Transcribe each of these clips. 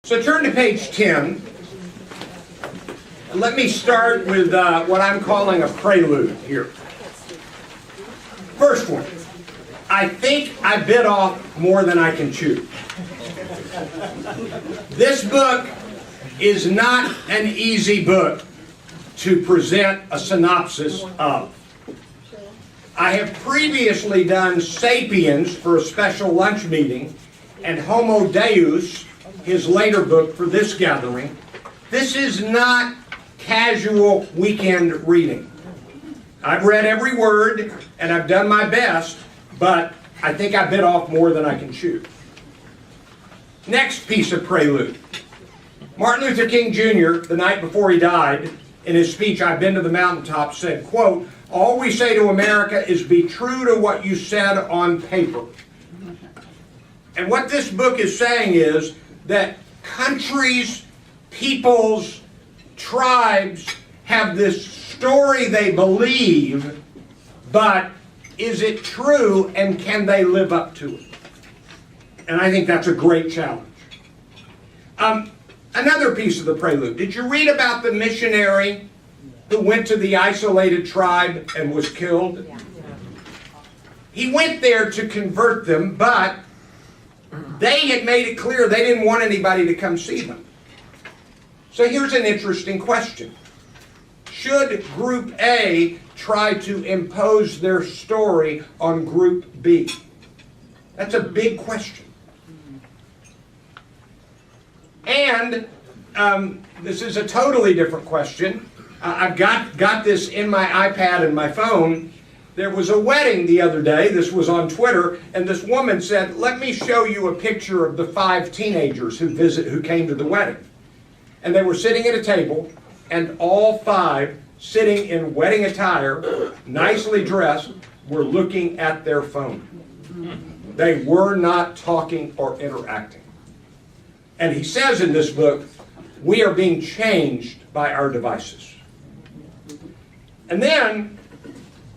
So turn to page 10. Let me start with what I'm calling a prelude here. First one. I think I bit off more than I can chew. This book is not an easy book to present a synopsis of. I have previously done Sapiens for a special lunch meeting and Homo Deus, his later book, for this gathering. This is not casual weekend reading. I've read every word and I've done my best, but I think I bit off more than I can chew. Next piece of prelude. Martin Luther King Jr., the night before he died, in his speech, "I've Been to the Mountaintop," said, quote, "All we say to America is be true to what you said on paper." And what this book is saying is that countries, peoples, tribes have this story they believe, but is it true and can they live up to it? And I think that's a great challenge. Another piece of the prelude. Did you read about the missionary who went to the isolated tribe and was killed? He went there to convert them, but they had made it clear they didn't want anybody to come see them. So here's an interesting question. Should Group A try to impose their story on Group B? That's a big question. And this is a totally different question. I've got this in my iPad and my phone. There was a wedding the other day. This was on Twitter, and this woman said, "Let me show you a picture of the 5 teenagers who came to the wedding." And they were sitting at a table, and all 5, sitting in wedding attire, nicely dressed, were looking at their phone. They were not talking or interacting. And he says in this book, we are being changed by our devices. And then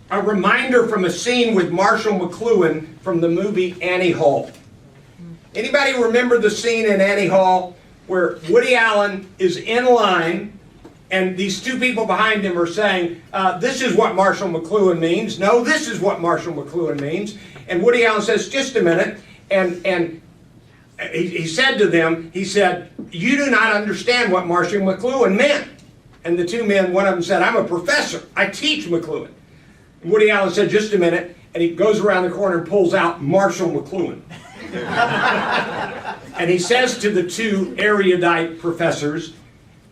a reminder from a scene with Marshall McLuhan from the movie Annie Hall. Anybody remember the scene in Annie Hall where Woody Allen is in line and these 2 people behind him are saying, this is what Marshall McLuhan means. No, this is what Marshall McLuhan means. And Woody Allen says, just a minute. And he said to them, he said, you do not understand what Marshall McLuhan meant. And the 2 men, one of them said, I'm a professor. I teach McLuhan. And Woody Allen said, just a minute. And he goes around the corner and pulls out Marshall McLuhan. And he says to the 2 erudite professors,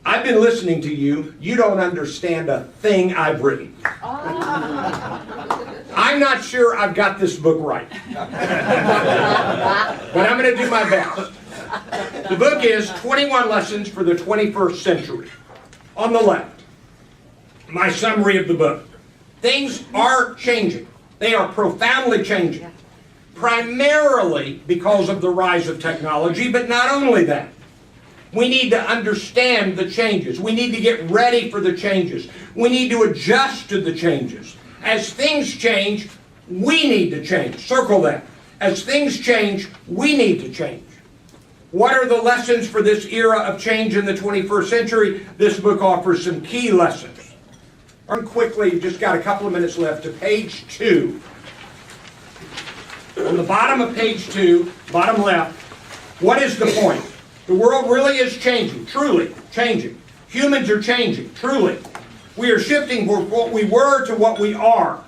I've been listening to you. You don't understand a thing I've written. I'm not sure I've got this book right. But I'm going to do my best. The book is 21 Lessons for the 21st Century. On the left, my summary of the book. Things are changing. They are profoundly changing. Primarily because of the rise of technology, but not only that. We need to understand the changes. We need to get ready for the changes. We need to adjust to the changes. As things change, we need to change. Circle that. As things change, we need to change. What are the lessons for this era of change in the 21st century? This book offers some key lessons. Run quickly, you've just got a couple of minutes left, to page 2. On the bottom of page 2, bottom left, what is the point? The world really is changing, truly changing. Humans are changing, truly. We are shifting from what we were to what we are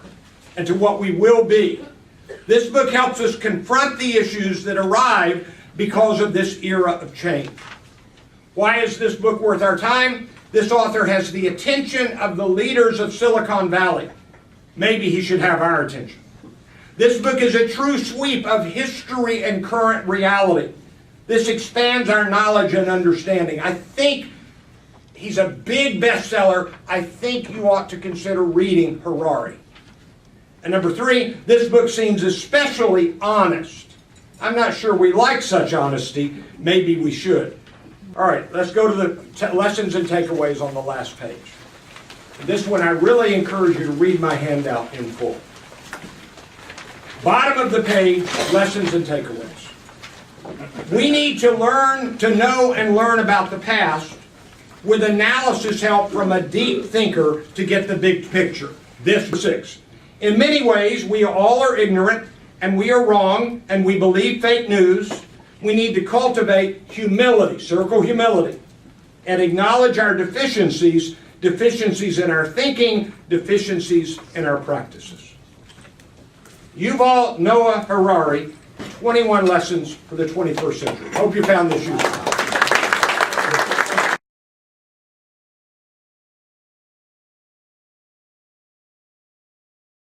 and to what we will be. This book helps us confront the issues that arrive because of this era of change. Why is this book worth our time? This author has the attention of the leaders of Silicon Valley. Maybe he should have our attention. This book is a true sweep of history and current reality. This expands our knowledge and understanding. I think he's a big bestseller. I think you ought to consider reading Harari. And number 3, this book seems especially honest. I'm not sure we like such honesty. Maybe we should. All right, let's go to the lessons and takeaways on the last page. This one, I really encourage you to read my handout in full. Bottom of the page, lessons and takeaways. We need to learn to know and learn about the past with analysis help from a deep thinker to get the big picture. This is 6. In many ways, we all are ignorant and we are wrong and we believe fake news. We need to cultivate humility, circle humility, and acknowledge our deficiencies, deficiencies in our thinking, deficiencies in our practices. Yuval Noah Harari, 21 Lessons for the 21st Century. Hope you found this useful.